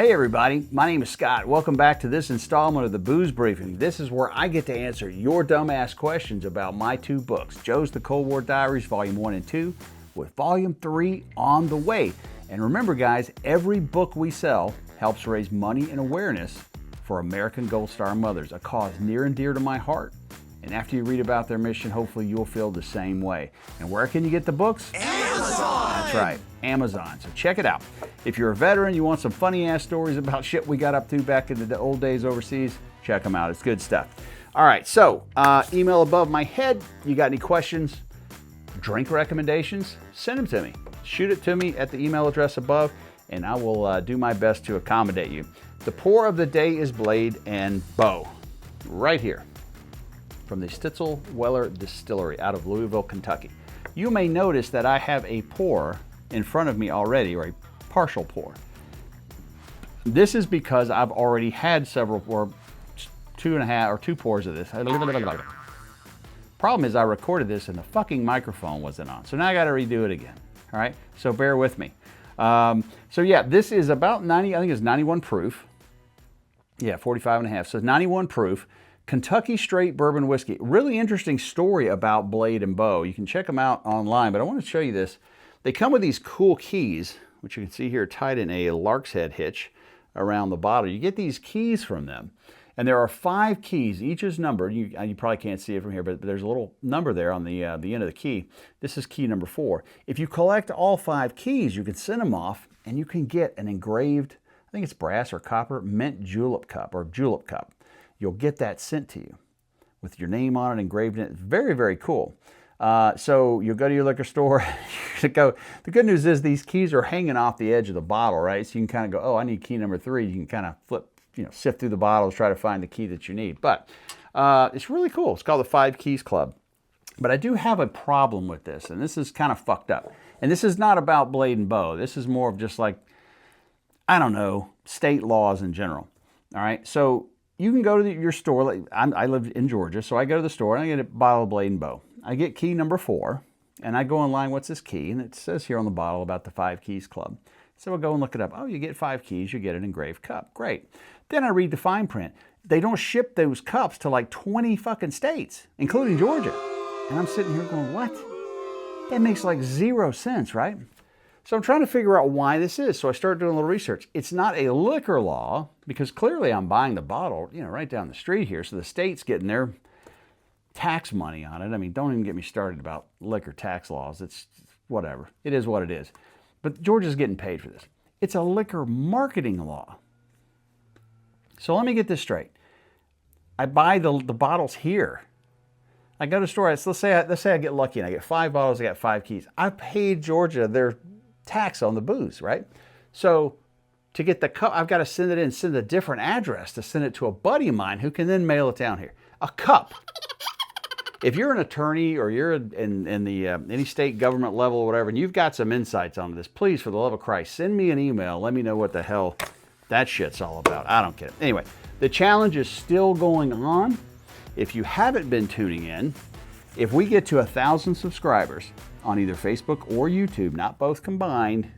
Hey everybody, my name is Scott. Welcome back to this installment of the Booze Briefing. This is where I get to answer your dumbass questions about my two books, Joe's the Cold War Diaries, Volume 1 and 2, with Volume 3 on the way. And remember guys, every book we sell helps raise money and awareness for American Gold Star mothers, a cause near and dear to my heart. And after you read about their mission, hopefully you'll feel the same way. And where can you get the books? Amazon! That's right, Amazon. So check it out. If you're a veteran, you want some funny ass stories about shit we got up to back in the old days overseas, check them out. It's good stuff. All right, so email above my head. You got any questions, drink recommendations? Send them to me. Shoot it to me at the email address above, and I will do my best to accommodate you. The pour of the day is Blade and Bow, right here, from the Stitzel-Weller Distillery out of Louisville, Kentucky. You may notice that I have a pour in front of me already, or a partial pour. This is because I've already had several, or two pours of this. Problem is I recorded this and the fucking microphone wasn't on, so now I got to redo it again. All right, so bear with me. So yeah, this is about 90, I think it's 91 proof. Yeah, 45 and a half, so 91 proof. Kentucky straight bourbon whiskey. Really interesting story about Blade and Bow. You can check them out online, but I want to show you this. They come with these cool keys, which you can see here tied in a lark's head hitch around the bottle. You get these keys from them, and there are 5 keys. Each is numbered. You probably can't see it from here, but there's a little number there on the end of the key. This is key number 4. If you collect all 5 keys, you can send them off, and you can get an engraved, I think it's brass or copper, mint julep cup or julep cup. You'll get that sent to you with your name on it, engraved in it. Very, very cool. So you'll go to your liquor store. The good news is these keys are hanging off the edge of the bottle, right? So you can kind of go, oh, I need key number 3. You can kind of flip, sift through the bottles, try to find the key that you need. But it's really cool. It's called the 5 Keys Club. But I do have a problem with this, and this is kind of fucked up. And this is not about Blade and Bow. This is more of just like, I don't know, state laws in general. All right, so you can go to your store. Like I live in Georgia, so I go to the store and I get a bottle of Blade and Bow. I get key number 4, and I go online, what's this key? And it says here on the bottle about the 5 Keys Club. So I'll go and look it up. Oh, you get 5 keys, you get an engraved cup. Great. Then I read the fine print. They don't ship those cups to like 20 fucking states, including Georgia. And I'm sitting here going, what? That makes like 0 sense, right? So I'm trying to figure out why this is. So I started doing a little research. It's not a liquor law, because clearly I'm buying the bottle, right down the street here. So the state's getting their tax money on it. I mean, don't even get me started about liquor tax laws. It's whatever. It is what it is. But Georgia's getting paid for this. It's a liquor marketing law. So let me get this straight. I buy the bottles here. I go to the store. Let's say I get lucky and I get 5 bottles. I got 5 keys. I paid Georgia their tax on the booze, right? So to get the cup, I've got to send it in, send a different address to send it to a buddy of mine who can then mail it down here. A cup. If you're an attorney or you're in the any state government level or whatever, and you've got some insights on this, please, for the love of Christ, send me an email. Let me know what the hell that shit's all about. I don't get it. Anyway, the challenge is still going on. If you haven't been tuning in, if we get to 1,000 subscribers on either Facebook or YouTube, not both combined,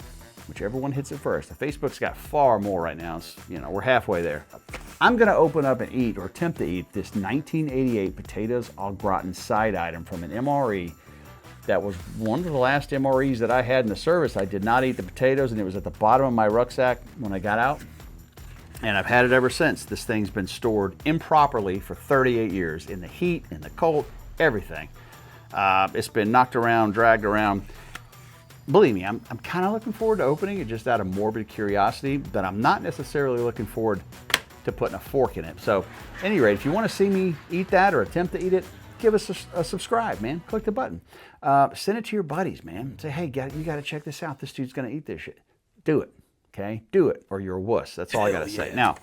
whichever one hits it first. The Facebook's got far more right now. It's, we're halfway there. I'm going to open up and eat, or attempt to eat, this 1988 potatoes au gratin side item from an MRE that was one of the last MREs that I had in the service. I did not eat the potatoes, and it was at the bottom of my rucksack when I got out. And I've had it ever since. This thing's been stored improperly for 38 years in the heat, in the cold, everything. It's been knocked around, dragged around. Believe me, I'm kind of looking forward to opening it just out of morbid curiosity, but I'm not necessarily looking forward to putting a fork in it. So, at any rate, if you want to see me eat that or attempt to eat it, give us a subscribe, man. Click the button. Send it to your buddies, man. Say, hey, you got to check this out. This dude's going to eat this shit. Do it, okay? Do it, or you're a wuss. That's all I got to say. Now,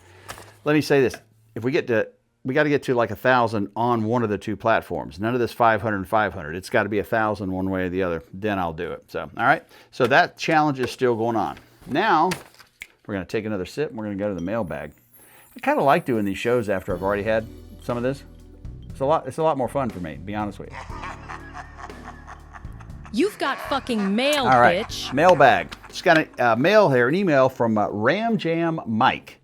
let me say this. If we got to get to like 1,000 on one of the 2 platforms. None of this 500 and 500. It's got to be 1,000 one way or the other. Then I'll do it. So, all right. So that challenge is still going on. Now, we're going to take another sip and we're going to go to the mailbag. I kind of like doing these shows after I've already had some of this. It's a lot more fun for me, to be honest with you. You've got fucking mail, all right. bitch. Mailbag. Just got a mail here, an email from Ram Jam Mike.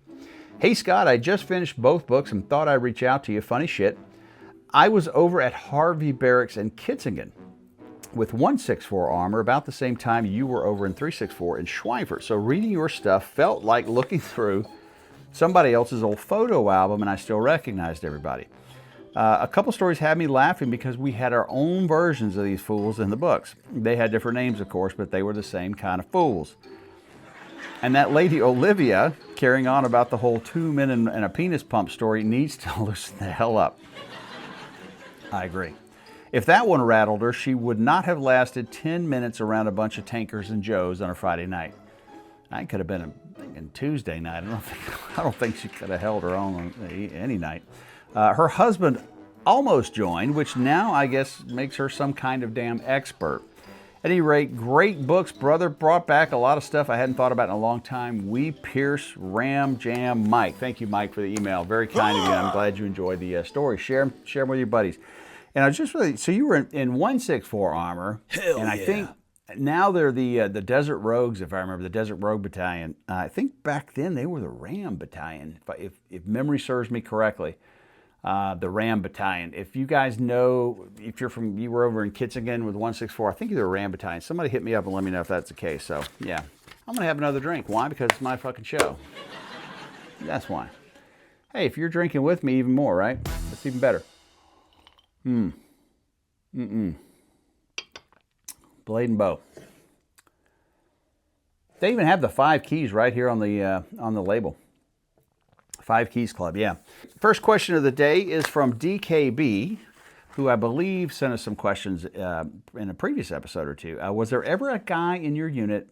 Hey Scott, I just finished both books and thought I'd reach out to you. Funny shit. I was over at Harvey Barracks in Kitzingen with 164 armor about the same time you were over in 364 in Schweifer. So reading your stuff felt like looking through somebody else's old photo album, and I still recognized everybody. A couple stories had me laughing because we had our own versions of these fools in the books. They had different names, of course, but they were the same kind of fools. And that lady Olivia, carrying on about the whole 2 men and a penis pump story, needs to loosen the hell up. I agree. If that one rattled her, she would not have lasted 10 minutes around a bunch of tankers and Joes on a Friday night. I could have been a Tuesday night. I don't think she could have held her own on any night. Her husband almost joined, which now I guess makes her some kind of damn expert. At any rate, great books, brother. Brought back a lot of stuff I hadn't thought about in a long time. We Pierce Ram Jam Mike. Thank you, Mike, for the email. Very kind of you. I'm glad you enjoyed the story. Share them with your buddies. And I was just really, so you were in 164 armor. Hell and I think now they're the Desert Rogues, if I remember, the Desert Rogue Battalion. I think back then they were the Ram Battalion, if memory serves me correctly. The Ram Battalion. If you guys know, if you were over in Kitzingen with 164, I think you're the Ram Battalion. Somebody hit me up and let me know if that's the case. So, yeah. I'm going to have another drink. Why? Because it's my fucking show. That's why. Hey, if you're drinking with me, even more, right? That's even better. Blade and bow. They even have the 5 keys right here on the label. 5 Keys Club, yeah. First question of the day is from DKB, who I believe sent us some questions in a previous episode or two. Was there ever a guy in your unit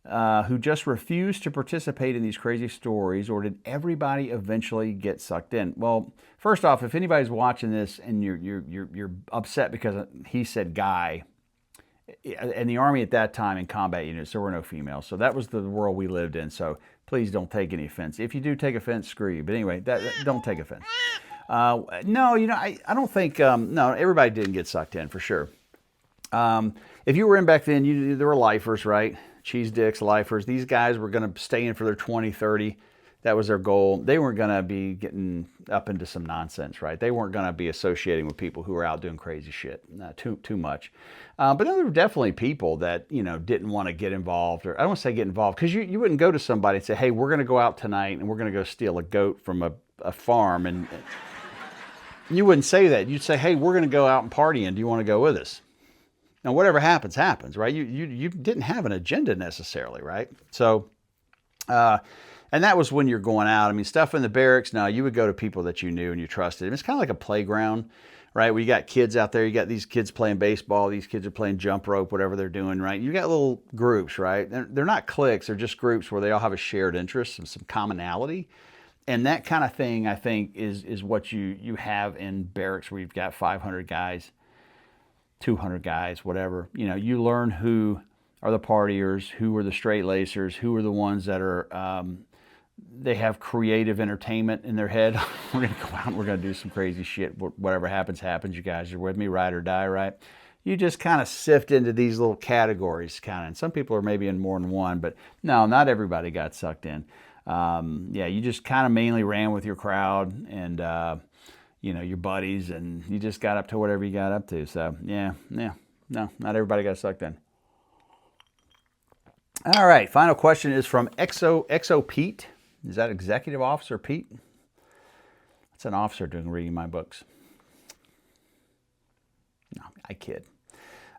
who just refused to participate in these crazy stories, or did everybody eventually get sucked in? Well, first off, if anybody's watching this and you're upset because he said guy, in the Army at that time in combat units, there were no females. So that was the world we lived in. So please don't take any offense. If you do take offense, screw you. But anyway, don't take offense. No, I don't think, no, everybody didn't get sucked in for sure. If you were in back then, there were lifers, right? Cheese dicks, lifers. These guys were going to stay in for their 20, 30. That was their goal. They weren't going to be getting up into some nonsense, right? They weren't going to be associating with people who were out doing crazy shit too much. But there were definitely people that, didn't want to get involved, or I don't want to say get involved, because you wouldn't go to somebody and say, hey, we're going to go out tonight and we're going to go steal a goat from a farm. And you wouldn't say that. You'd say, hey, we're going to go out and party, and do you want to go with us? Now, whatever happens, happens, right? You didn't have an agenda necessarily, right? So, and that was when you're going out. I mean, stuff in the barracks, no, you would go to people that you knew and you trusted. And it's kind of like a playground, right? Where you got kids out there, you got these kids playing baseball, these kids are playing jump rope, whatever they're doing, right? You got little groups, right? They're not cliques, they're just groups where they all have a shared interest and some commonality. And that kind of thing, I think, is what you have in barracks, where you've got 500 guys, 200 guys, whatever. You learn who are the partiers, who are the straight lacers, who are the ones that are, they have creative entertainment in their head. We're going to go out and we're going to do some crazy shit. Whatever happens, happens. You guys are with me, ride or die, right? You just kind of sift into these little categories, kind of. And some people are maybe in more than one, but no, not everybody got sucked in. Yeah, you just kind of mainly ran with your crowd and, your buddies, and you just got up to whatever you got up to. So, no, not everybody got sucked in. All right, final question is from Exo Pete. Is that Executive Officer Pete? That's an officer reading my books. No, I kid.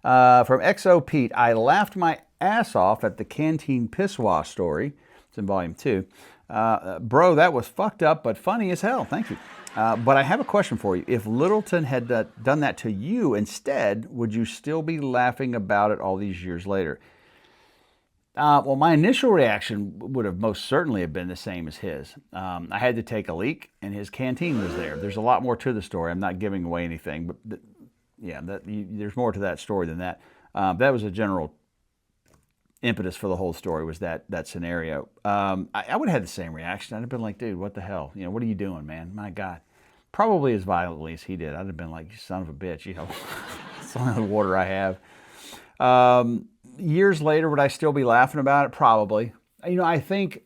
From Exo Pete, I laughed my ass off at the canteen piss wash story. It's in volume 2. Bro, that was fucked up, but funny as hell. Thank you. But I have a question for you. If Littleton had done that to you instead, would you still be laughing about it all these years later? Well, my initial reaction would have most certainly have been the same as his. I had to take a leak, and his canteen was there. There's a lot more to the story. I'm not giving away anything, but there's more to that story than that. That was a general impetus for the whole story, was that scenario. I would have had the same reaction. I'd have been like, dude, what the hell? What are you doing, man? My God. Probably as violently as he did. I'd have been like, you son of a bitch, it's the only water I have. years later, would I still be laughing about it? Probably. You know, I think,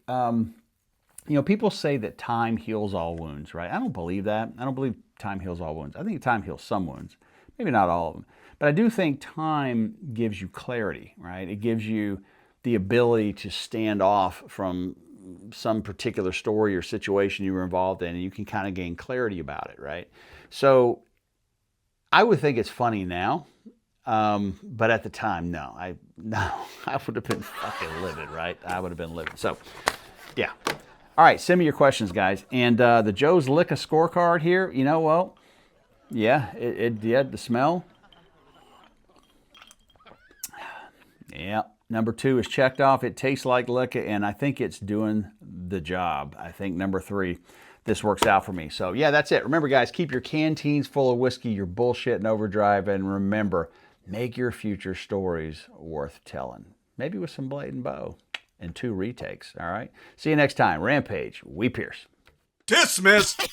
people say that time heals all wounds, right? I don't believe that. I don't believe time heals all wounds. I think time heals some wounds, maybe not all of them. But I do think time gives you clarity, right? It gives you the ability to stand off from some particular story or situation you were involved in, and you can kind of gain clarity about it, right? So I would think it's funny now, but at the time, no. I would have been fucking livid, right? I would have been livid. So, yeah. All right, send me your questions, guys. And the Joe's Lick a scorecard here, well, yeah, the smell. Yeah, number 2 is checked off. It tastes like liquor, and I think it's doing the job. I think number 3, this works out for me. So, yeah, that's it. Remember, guys, keep your canteens full of whiskey, your bullshit and overdrive, and remember, make your future stories worth telling. Maybe with some Blade and Bow and 2 retakes, all right? See you next time. Rampage, we Pierce. Dismissed!